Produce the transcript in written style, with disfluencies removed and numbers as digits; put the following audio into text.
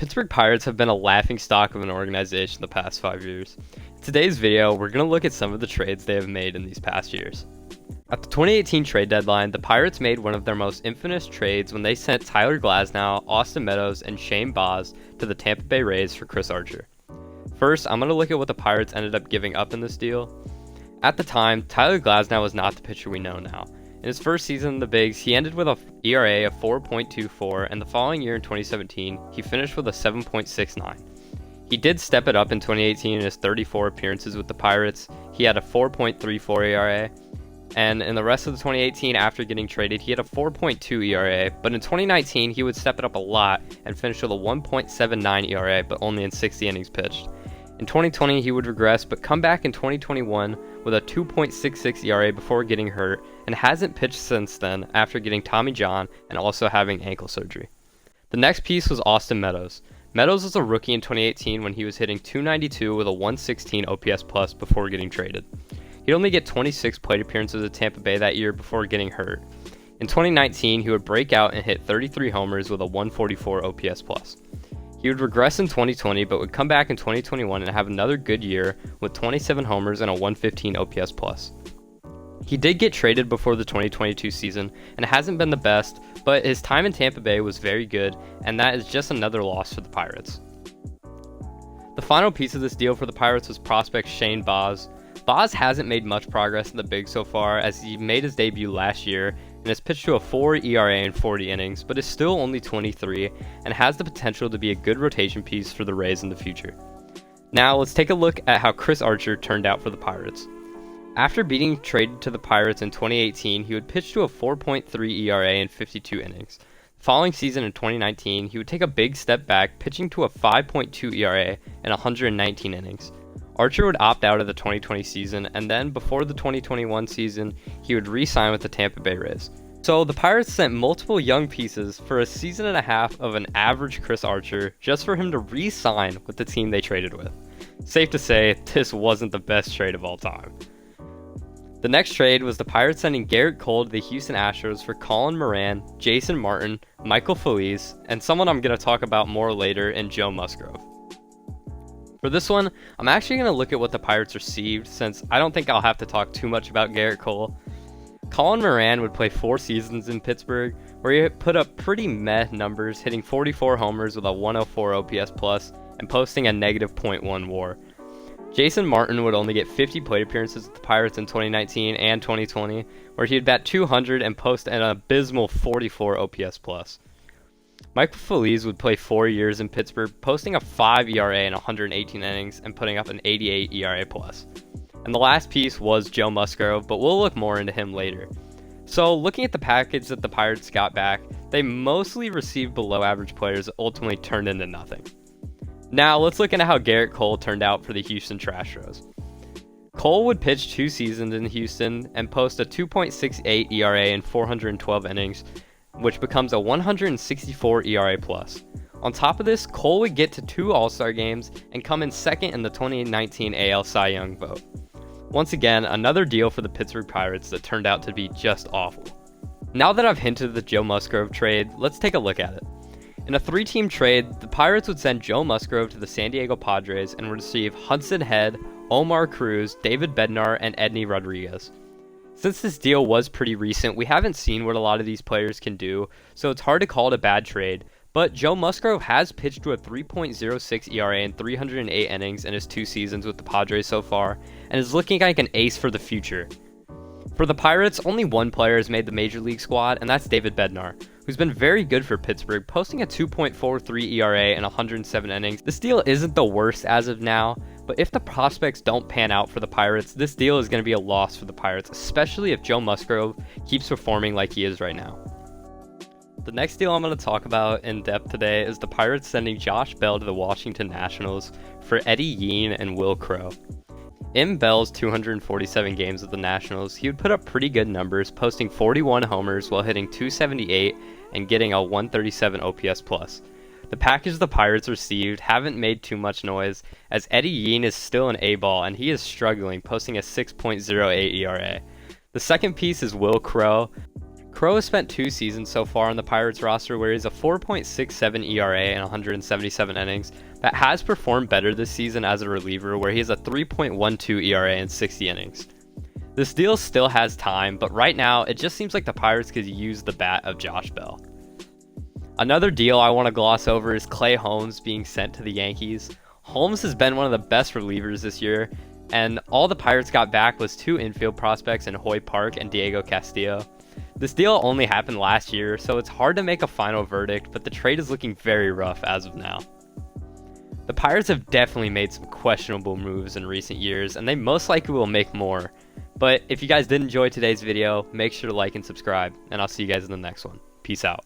Pittsburgh Pirates have been a laughingstock of an organization the past 5 years. In today's video, we're going to look at some of the trades they have made in these past years. At the 2018 trade deadline, the Pirates made one of their most infamous trades when they sent Tyler Glasnow, Austin Meadows, and Shane Baz to the Tampa Bay Rays for Chris Archer. First, I'm going to look at what the Pirates ended up giving up in this deal. At the time, Tyler Glasnow was not the pitcher we know now. In his first season in the Bigs, he ended with an ERA of 4.24, and the following year in 2017, he finished with a 7.69. He did step it up in 2018 in his 34 appearances with the Pirates. He had a 4.34 ERA, and in the rest of the 2018 after getting traded, he had a 4.2 ERA, but in 2019, he would step it up a lot and finish with a 1.79 ERA, but only in 60 innings pitched. In 2020, he would regress, but come back in 2021 with a 2.66 ERA before getting hurt, and hasn't pitched since then after getting Tommy John and also having ankle surgery. The next piece was Austin Meadows. Meadows was a rookie in 2018 when he was hitting .292 with a 116 OPS plus before getting traded. He'd only get 26 plate appearances at Tampa Bay that year before getting hurt. In 2019, he would break out and hit 33 homers with a 144 OPS plus. He would regress in 2020, but would come back in 2021 and have another good year with 27 homers and a 115 OPS plus. He did get traded before the 2022 season and hasn't been the best, but his time in Tampa Bay was very good, and that is just another loss for the Pirates. The final piece of this deal for the Pirates was prospect Shane Baz. Baz hasn't made much progress in the Bigs so far, as he made his debut last year and has pitched to a 4 ERA in 40 innings, but is still only 23 and has the potential to be a good rotation piece for the Rays in the future. Now let's take a look at how Chris Archer turned out for the Pirates. After being traded to the Pirates in 2018, he would pitch to a 4.3 ERA in 52 innings. The following season in 2019, he would take a big step back, pitching to a 5.2 ERA in 119 innings. Archer would opt out of the 2020 season, and then before the 2021 season, he would re-sign with the Tampa Bay Rays. So the Pirates sent multiple young pieces for a season and a half of an average Chris Archer just for him to re-sign with the team they traded with. Safe to say, this wasn't the best trade of all time. The next trade was the Pirates sending Garrett Cole to the Houston Astros for Colin Moran, Jason Martin, Michael Feliz, and someone I'm going to talk about more later in Joe Musgrove. For this one, I'm actually going to look at what the Pirates received, since I don't think I'll have to talk too much about Garrett Cole. Colin Moran would play 4 seasons in Pittsburgh, where he put up pretty meh numbers, hitting 44 homers with a 104 OPS plus and posting a negative .1 WAR. Jason Martin would only get 50 plate appearances with the Pirates in 2019 and 2020, where he'd bat 200 and post an abysmal 44 OPS plus. Michael Feliz would play 4 years in Pittsburgh, posting a 5 ERA in 118 innings and putting up an 88 ERA plus. And the last piece was Joe Musgrove, but we'll look more into him later. So looking at the package that the Pirates got back, they mostly received below average players that ultimately turned into nothing. Now let's look into how Garrett Cole turned out for the Houston Astros. Cole would pitch 2 seasons in Houston and post a 2.68 ERA in 412 innings, which becomes a 164 ERA plus. On top of this, Cole would get to 2 All-Star games and come in second in the 2019 AL Cy Young vote. Once again, another deal for the Pittsburgh Pirates that turned out to be just awful. Now that I've hinted at the Joe Musgrove trade, let's take a look at it. In a 3-team trade, the Pirates would send Joe Musgrove to the San Diego Padres and would receive Hudson Head, Omar Cruz, David Bednar, and Edney Rodriguez. Since this deal was pretty recent, we haven't seen what a lot of these players can do, so it's hard to call it a bad trade, but Joe Musgrove has pitched to a 3.06 ERA in 308 innings in his 2 seasons with the Padres so far, and is looking like an ace for the future. For the Pirates, only one player has made the Major League squad, and that's David Bednar, who's been very good for Pittsburgh, posting a 2.43 ERA in 107 innings. This deal isn't the worst as of now, but if the prospects don't pan out for the Pirates, this deal is going to be a loss for the Pirates, especially if Joe Musgrove keeps performing like he is right now. The next deal I'm going to talk about in depth today is the Pirates sending Josh Bell to the Washington Nationals for Eddie Yean and Will Crowe. In Bell's 247 games with the Nationals, he would put up pretty good numbers, posting 41 homers while hitting .278 and getting a 137 OPS plus. The package the Pirates received haven't made too much noise, as Eddie Yean is still an A-ball and he is struggling, posting a 6.08 ERA. The second piece is Will Crowe. Crowe has spent 2 seasons so far on the Pirates roster where he's a 4.67 ERA in 177 innings, but has performed better this season as a reliever where he has a 3.12 ERA in 60 innings. This deal still has time, but right now it just seems like the Pirates could use the bat of Josh Bell. Another deal I want to gloss over is Clay Holmes being sent to the Yankees. Holmes has been one of the best relievers this year, and all the Pirates got back was 2 infield prospects in Hoy Park and Diego Castillo. This deal only happened last year, so it's hard to make a final verdict, but the trade is looking very rough as of now. The Pirates have definitely made some questionable moves in recent years, and they most likely will make more. But if you guys did enjoy today's video, make sure to like and subscribe, and I'll see you guys in the next one. Peace out.